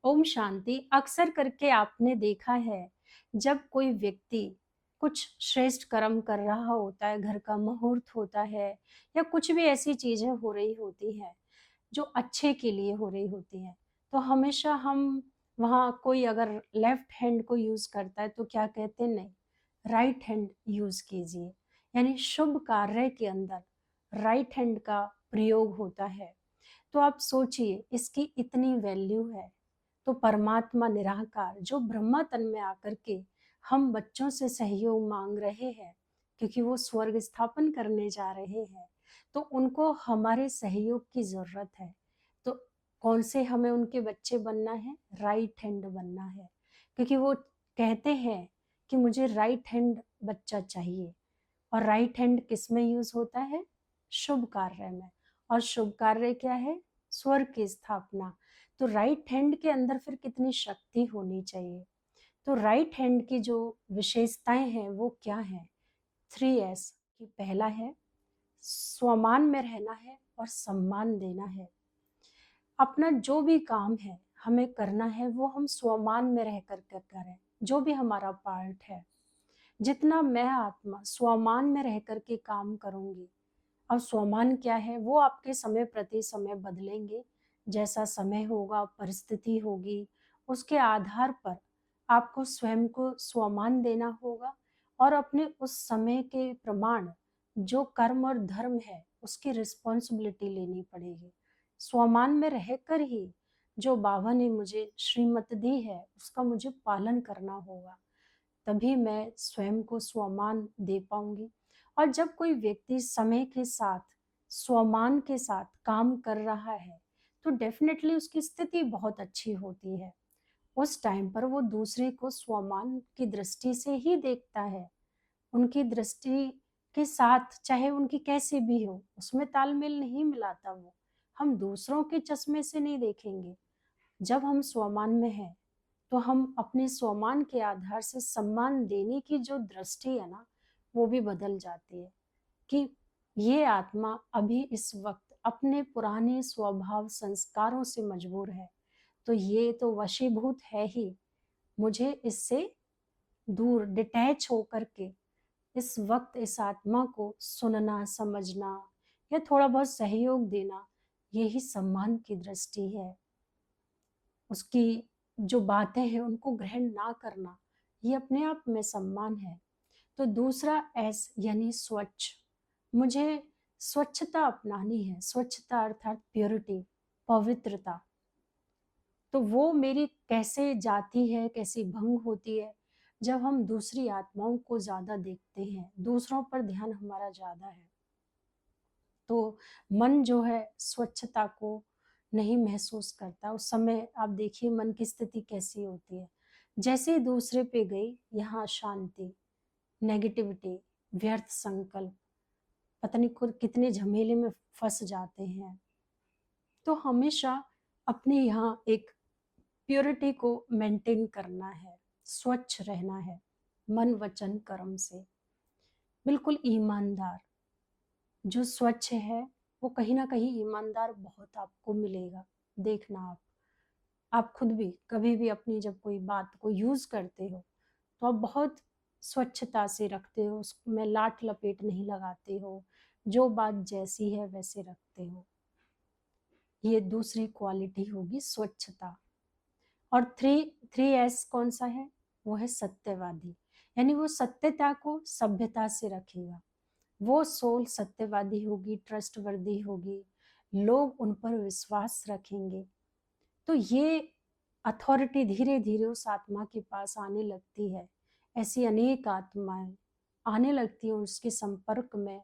ओम शांति। अक्सर करके आपने देखा है, जब कोई व्यक्ति कुछ श्रेष्ठ कर्म कर रहा होता है, घर का मुहूर्त होता है या कुछ भी ऐसी चीजें हो रही होती हैं जो अच्छे के लिए हो रही होती हैं, तो हमेशा हम वहाँ कोई अगर लेफ्ट हैंड को यूज करता है तो क्या कहते हैं, नहीं, राइट हैंड यूज कीजिए। यानी शुभ कार्य के अंदर राइट हैंड का प्रयोग होता है। तो आप सोचिए, इसकी इतनी वैल्यू है। तो परमात्मा निराकार जो ब्रह्मा तन में आकर के हम बच्चों से सहयोग मांग रहे हैं, क्योंकि वो स्वर्ग स्थापन करने जा रहे हैं, तो उनको हमारे सहयोग की जरूरत है। तो कौन से हमें उनके बच्चे बनना है? राइट हैंड बनना है, क्योंकि वो कहते हैं कि मुझे राइट हैंड बच्चा चाहिए। और राइट हैंड किस में यूज होता है? शुभ कार्य में। और शुभ कार्य क्या है? स्वर्ग की स्थापना। तो राइट हैंड के अंदर फिर कितनी शक्ति होनी चाहिए। तो राइट हैंड की जो विशेषताएं हैं वो क्या है? 3S की पहला है, स्वमान में रहना है और सम्मान देना है। अपना जो भी काम है हमें करना है, वो हम स्वमान में रह कर के करें। जो भी हमारा पार्ट है, जितना मैं आत्मा स्वमान में रह कर के काम करूंगी। और स्वमान क्या है? वो आपके समय प्रति समय बदलेंगे। जैसा समय होगा, परिस्थिति होगी, उसके आधार पर आपको स्वयं को स्वमान देना होगा। और अपने उस समय के प्रमाण जो कर्म और धर्म है उसकी रिस्पॉन्सिबिलिटी लेनी पड़ेगी। स्वमान में रहकर ही जो बाबा ने मुझे श्रीमत दी है उसका मुझे पालन करना होगा, तभी मैं स्वयं को स्वमान दे पाऊंगी। और जब कोई व्यक्ति समय के साथ स्वमान के साथ काम कर रहा है तो डेफिनेटली उसकी स्थिति बहुत अच्छी होती है। उस टाइम पर वो दूसरे को स्वमान की दृष्टि से ही देखता है। उनकी दृष्टि के साथ चाहे उनकी कैसी भी हो, उसमें तालमेल नहीं मिलाता वो। हम दूसरों के चश्मे से नहीं देखेंगे। जब हम स्वमान में हैं तो हम अपने स्वमान के आधार से सम्मान देने की जो दृष्टि है ना, वो भी बदल जाती है। कि ये आत्मा अभी इस वक्त अपने पुराने स्वभाव संस्कारों से मजबूर है, तो ये तो वशीभूत है ही। मुझे इससे दूर डिटैच होकर के इस वक्त इस आत्मा को सुनना, समझना या थोड़ा बहुत सहयोग देना, यही सम्मान की दृष्टि है। उसकी जो बातें हैं उनको ग्रहण ना करना, ये अपने आप में सम्मान है। तो दूसरा एस यानी स्वच्छ। मुझे स्वच्छता अपनानी है। स्वच्छता अर्थात प्योरिटी, पवित्रता। तो वो मेरी कैसे जाती है, कैसी भंग होती है? जब हम दूसरी आत्माओं को ज्यादा देखते हैं, दूसरों पर ध्यान हमारा ज्यादा है, तो मन जो है स्वच्छता को नहीं महसूस करता। उस समय आप देखिए मन की स्थिति कैसी होती है। जैसे ही दूसरे पे गई, यहाँ शांति, नेगेटिविटी, व्यर्थ संकल्प, पता नहीं कितने झमेले में फंस जाते हैं। तो हमेशा अपने यहाँ एक प्योरिटी को मेंटेन करना है, स्वच्छ रहना है, मन वचन कर्म से बिल्कुल ईमानदार। जो स्वच्छ है वो कहीं ना कहीं ईमानदार बहुत आपको मिलेगा। देखना आप खुद भी कभी भी अपनी जब कोई बात को यूज करते हो तो आप बहुत स्वच्छता से रखते हो, उसमें लाट लपेट नहीं लगाते हो, जो बात जैसी है वैसे रखते हो। ये दूसरी क्वालिटी होगी स्वच्छता। और थ्री थ्री एस कौन सा है? वो है सत्यवादी। यानी वो सत्यता को सभ्यता से रखेगा। वो सोल सत्यवादी होगी, ट्रस्टवर्दी होगी, लोग उन पर विश्वास रखेंगे। तो ये अथॉरिटी धीरे धीरे उस आत्मा के पास आने लगती है। ऐसी अनेक आत्माएं आने लगती हैं उसके संपर्क में।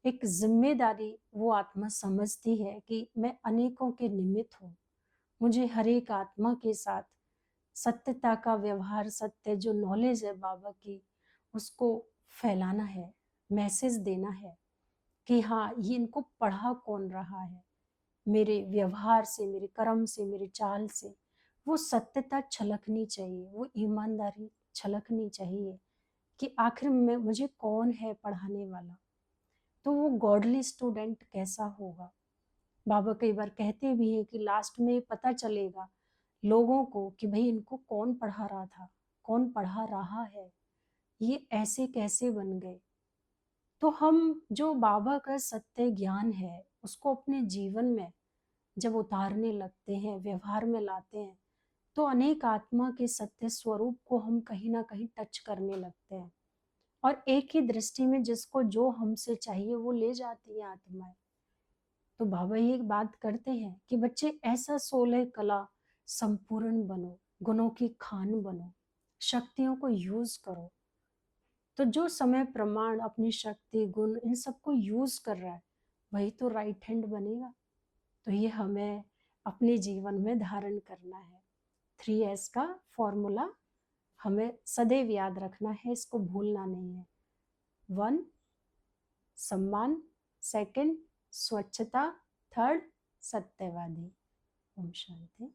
एक जिम्मेदारी वो आत्मा समझती है कि मैं अनेकों के निमित्त हूँ। मुझे हर एक आत्मा के साथ सत्यता का व्यवहार, सत्य जो नॉलेज है बाबा की, उसको फैलाना है, मैसेज देना है कि हाँ, ये इनको पढ़ा कौन रहा है। मेरे व्यवहार से, मेरे कर्म से, मेरी चाल से वो सत्यता छलकनी चाहिए, वो ईमानदारी छलकनी चाहिए कि आखिर में मुझे कौन है पढ़ाने वाला। तो वो गॉडली स्टूडेंट कैसा होगा? बाबा कई बार कहते भी हैं कि लास्ट में पता चलेगा लोगों को कि भाई इनको कौन पढ़ा रहा था, कौन पढ़ा रहा है, ये ऐसे कैसे बन गए। तो हम जो बाबा का सत्य ज्ञान है उसको अपने जीवन में जब उतारने लगते हैं, व्यवहार में लाते हैं, तो अनेक आत्मा के सत्य स्वरूप को हम कहीं ना कहीं टच करने लगते हैं। और एक ही दृष्टि में जिसको जो हमसे चाहिए वो ले जाती है आत्माएं। तो बाबा ये एक बात करते हैं कि बच्चे ऐसा 16 कला संपूर्ण बनो, गुणों की खान बनो, शक्तियों को यूज करो। तो जो समय प्रमाण अपनी शक्ति गुण इन सबको यूज कर रहा है वही तो राइट हैंड बनेगा। तो ये हमें अपने जीवन में धारण करना है। 3S का फॉर्मूला हमें सदैव याद रखना है, इसको भूलना नहीं है। 1 सम्मान, 2 स्वच्छता, 3 सत्यवादी। ओम शांति।